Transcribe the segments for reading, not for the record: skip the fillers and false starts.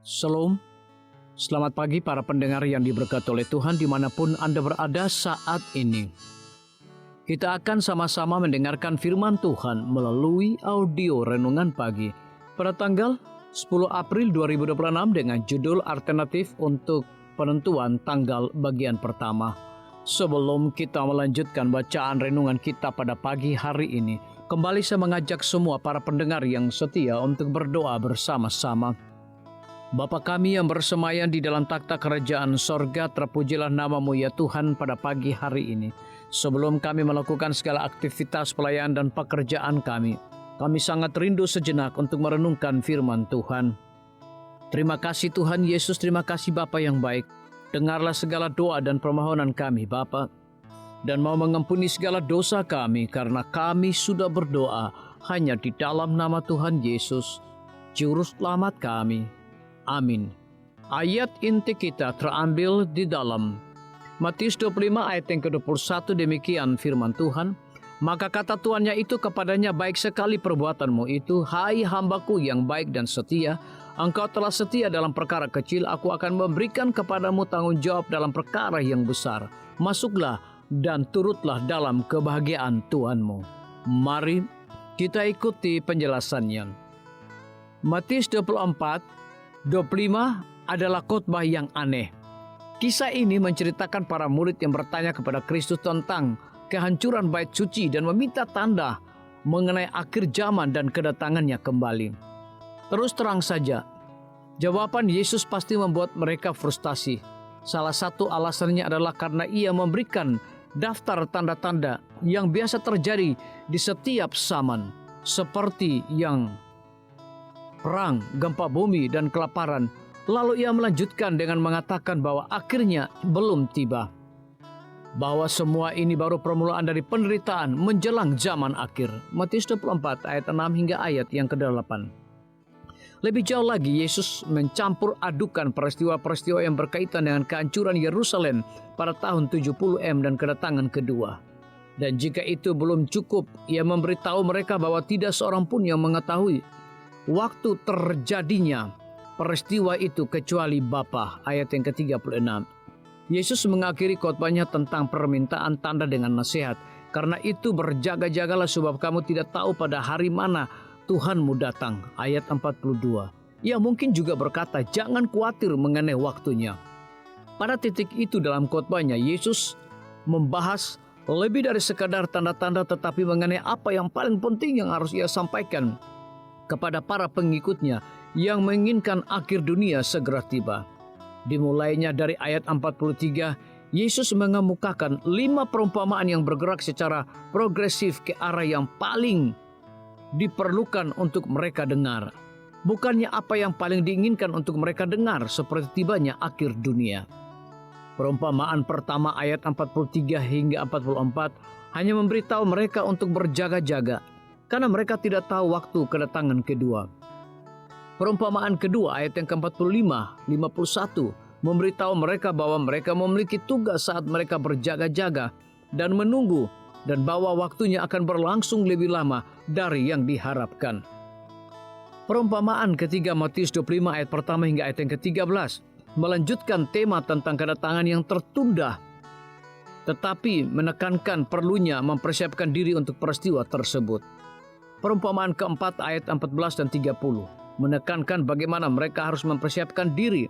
Shalom, selamat pagi para pendengar yang diberkati oleh Tuhan dimanapun Anda berada saat ini. Kita akan sama-sama mendengarkan firman Tuhan melalui audio Renungan Pagi pada tanggal 10 April 2026 dengan judul alternatif untuk penentuan tanggal bagian pertama. Sebelum kita melanjutkan bacaan renungan kita pada pagi hari ini, kembali saya mengajak semua para pendengar yang setia untuk berdoa bersama-sama. Bapa kami yang bersemayam di dalam takhta kerajaan sorga, terpujilah nama-Mu ya Tuhan pada pagi hari ini. Sebelum kami melakukan segala aktivitas pelayanan dan pekerjaan kami sangat rindu sejenak untuk merenungkan firman Tuhan. Terima kasih Tuhan Yesus, terima kasih Bapa yang baik. Dengarlah segala doa dan permohonan kami Bapa, dan mau mengampuni segala dosa kami karena kami sudah berdoa hanya di dalam nama Tuhan Yesus, Juru Selamat kami. Amin. Ayat inti kita terambil di dalam Matius 25 ayat yang ke-21, demikian firman Tuhan. Maka kata tuannya itu kepadanya, baik sekali perbuatanmu itu, hai hambaku yang baik dan setia. Engkau telah setia dalam perkara kecil, aku akan memberikan kepadamu tanggung jawab dalam perkara yang besar. Masuklah dan turutlah dalam kebahagiaan Tuhanmu. Mari kita ikuti penjelasannya. Matius 25 adalah khotbah yang aneh. Kisah ini menceritakan para murid yang bertanya kepada Kristus tentang kehancuran bait suci dan meminta tanda mengenai akhir zaman dan kedatangannya kembali. Terus terang saja, jawaban Yesus pasti membuat mereka frustasi. Salah satu alasannya adalah karena ia memberikan daftar tanda-tanda yang biasa terjadi di setiap zaman, seperti yang perang, gempa bumi, dan kelaparan. Lalu ia melanjutkan dengan mengatakan bahwa akhirnya belum tiba. Bahwa semua ini baru permulaan dari penderitaan menjelang zaman akhir. Matius 24 ayat 6 hingga ayat yang ke-8. Lebih jauh lagi, Yesus mencampur adukan peristiwa-peristiwa yang berkaitan dengan kehancuran Yerusalem pada tahun 70 dan kedatangan kedua. Dan jika itu belum cukup, ia memberitahu mereka bahwa tidak seorang pun yang mengetahui waktu terjadinya peristiwa itu kecuali Bapa. Ayat yang ke-36. Yesus mengakhiri khotbahnya tentang permintaan tanda dengan nasihat. Karena itu berjaga-jagalah sebab kamu tidak tahu pada hari mana Tuhanmu datang. Ayat 42. Ia mungkin juga berkata jangan khawatir mengenai waktunya. Pada titik itu dalam khotbahnya Yesus membahas lebih dari sekadar tanda-tanda, tetapi mengenai apa yang paling penting yang harus ia sampaikan kepada para pengikutnya yang menginginkan akhir dunia segera tiba. Dimulainya dari ayat 43, Yesus mengemukakan 5 perumpamaan yang bergerak secara progresif ke arah yang paling diperlukan untuk mereka dengar. Bukannya apa yang paling diinginkan untuk mereka dengar seperti tibanya akhir dunia. Perumpamaan pertama ayat 43 hingga 44 hanya memberitahu mereka untuk berjaga-jaga, karena mereka tidak tahu waktu kedatangan kedua. Perumpamaan kedua ayat yang ke-45, 51 memberitahu mereka bahwa mereka memiliki tugas saat mereka berjaga-jaga dan menunggu, dan bahwa waktunya akan berlangsung lebih lama dari yang diharapkan. Perumpamaan ketiga Matius 25 ayat pertama hingga ayat yang ke-13 melanjutkan tema tentang kedatangan yang tertunda, tetapi menekankan perlunya mempersiapkan diri untuk peristiwa tersebut. Perumpamaan keempat ayat 14 dan 30 menekankan bagaimana mereka harus mempersiapkan diri.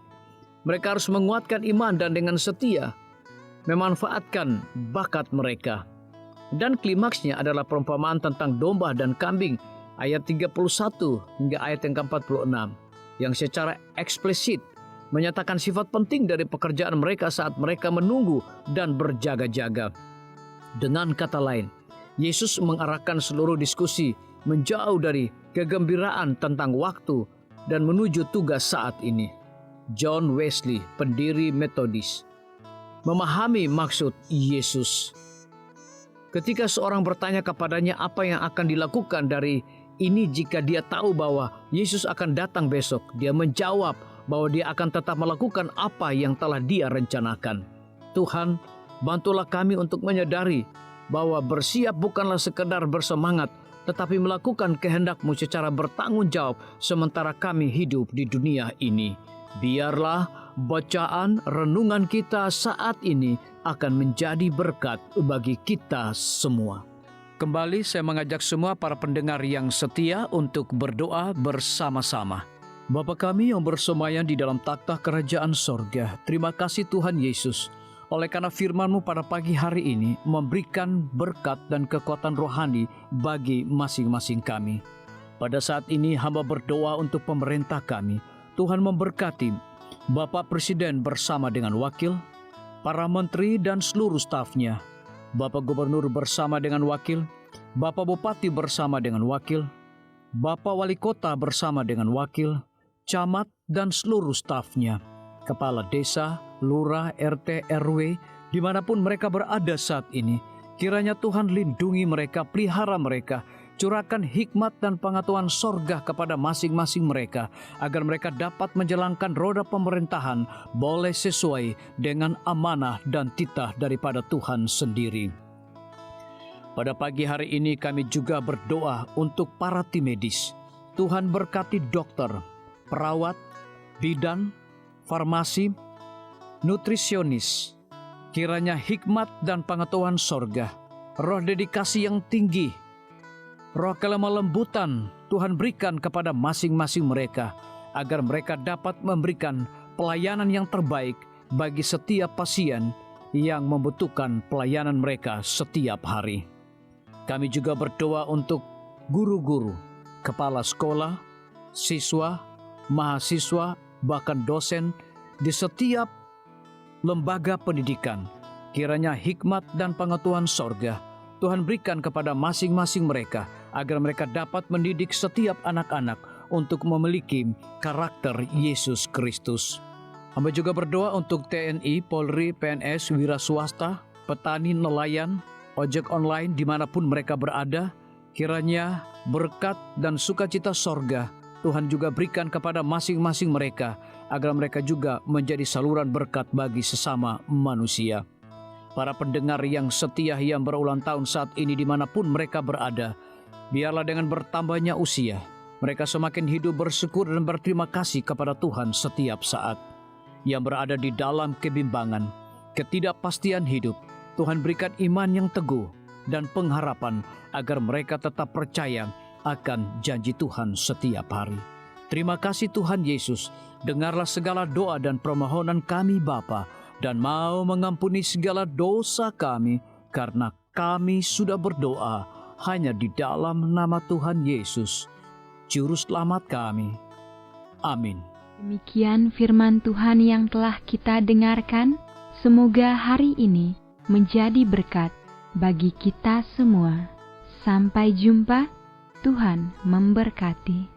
Mereka harus menguatkan iman dan dengan setia memanfaatkan bakat mereka. Dan klimaksnya adalah perumpamaan tentang domba dan kambing ayat 31 hingga ayat yang ke-46 yang secara eksplisit menyatakan sifat penting dari pekerjaan mereka saat mereka menunggu dan berjaga-jaga. Dengan kata lain, Yesus mengarahkan seluruh diskusi menjauh dari kegembiraan tentang waktu dan menuju tugas saat ini. John Wesley, pendiri Metodis, memahami maksud Yesus. Ketika seorang bertanya kepadanya apa yang akan dilakukan dari ini jika dia tahu bahwa Yesus akan datang besok, dia menjawab bahwa dia akan tetap melakukan apa yang telah dia rencanakan. Tuhan, bantulah kami untuk menyadari bahwa bersiap bukanlah sekedar bersemangat, tetapi melakukan kehendak-Mu secara bertanggung jawab sementara kami hidup di dunia ini. Biarlah bacaan renungan kita saat ini akan menjadi berkat bagi kita semua. Kembali saya mengajak semua para pendengar yang setia untuk berdoa bersama-sama. Bapa kami yang bersemayam di dalam takhta kerajaan sorga, terima kasih Tuhan Yesus, oleh karena firman-Mu pada pagi hari ini memberikan berkat dan kekuatan rohani bagi masing-masing kami. Pada saat ini hamba berdoa untuk pemerintah kami. Tuhan memberkati Bapak Presiden bersama dengan wakil, para menteri dan seluruh stafnya, Bapak Gubernur bersama dengan wakil, Bapak Bupati bersama dengan wakil, Bapak Wali Kota bersama dengan wakil, camat dan seluruh stafnya, kepala desa, lurah, RT, RW, dimanapun mereka berada saat ini. Kiranya Tuhan lindungi mereka, pelihara mereka, curahkan hikmat dan pengetahuan sorga kepada masing-masing mereka, agar mereka dapat menjalankan roda pemerintahan boleh sesuai dengan amanah dan titah daripada Tuhan sendiri. Pada pagi hari ini kami juga berdoa untuk para tim medis. Tuhan berkati dokter, perawat, bidan, farmasi, nutrisionis. Kiranya hikmat dan pengetahuan sorga, roh dedikasi yang tinggi, roh kelemah lembutan Tuhan berikan kepada masing-masing mereka, agar mereka dapat memberikan pelayanan yang terbaik bagi setiap pasien yang membutuhkan pelayanan mereka setiap hari. Kami juga berdoa untuk guru-guru, kepala sekolah, siswa, mahasiswa, bahkan dosen di setiap lembaga pendidikan. Kiranya hikmat dan pengetahuan sorga Tuhan berikan kepada masing-masing mereka, agar mereka dapat mendidik setiap anak-anak untuk memiliki karakter Yesus Kristus. Hamba juga berdoa untuk TNI, Polri, PNS, wira swasta, petani, nelayan, ojek online dimanapun mereka berada. Kiranya berkat dan sukacita sorga Tuhan juga berikan kepada masing-masing mereka, agar mereka juga menjadi saluran berkat bagi sesama manusia. Para pendengar yang setia yang berulang tahun saat ini dimanapun mereka berada, biarlah dengan bertambahnya usia, mereka semakin hidup bersyukur dan berterima kasih kepada Tuhan setiap saat. Yang berada di dalam kebimbangan, ketidakpastian hidup, Tuhan berikan iman yang teguh dan pengharapan, agar mereka tetap percaya akan janji Tuhan setiap hari. Terima kasih Tuhan Yesus, dengarlah segala doa dan permohonan kami Bapa, dan mau mengampuni segala dosa kami, karena kami sudah berdoa hanya di dalam nama Tuhan Yesus, Juru Selamat kami. Amin. Demikian firman Tuhan yang telah kita dengarkan. Semoga hari ini menjadi berkat bagi kita semua. Sampai jumpa, Tuhan memberkati.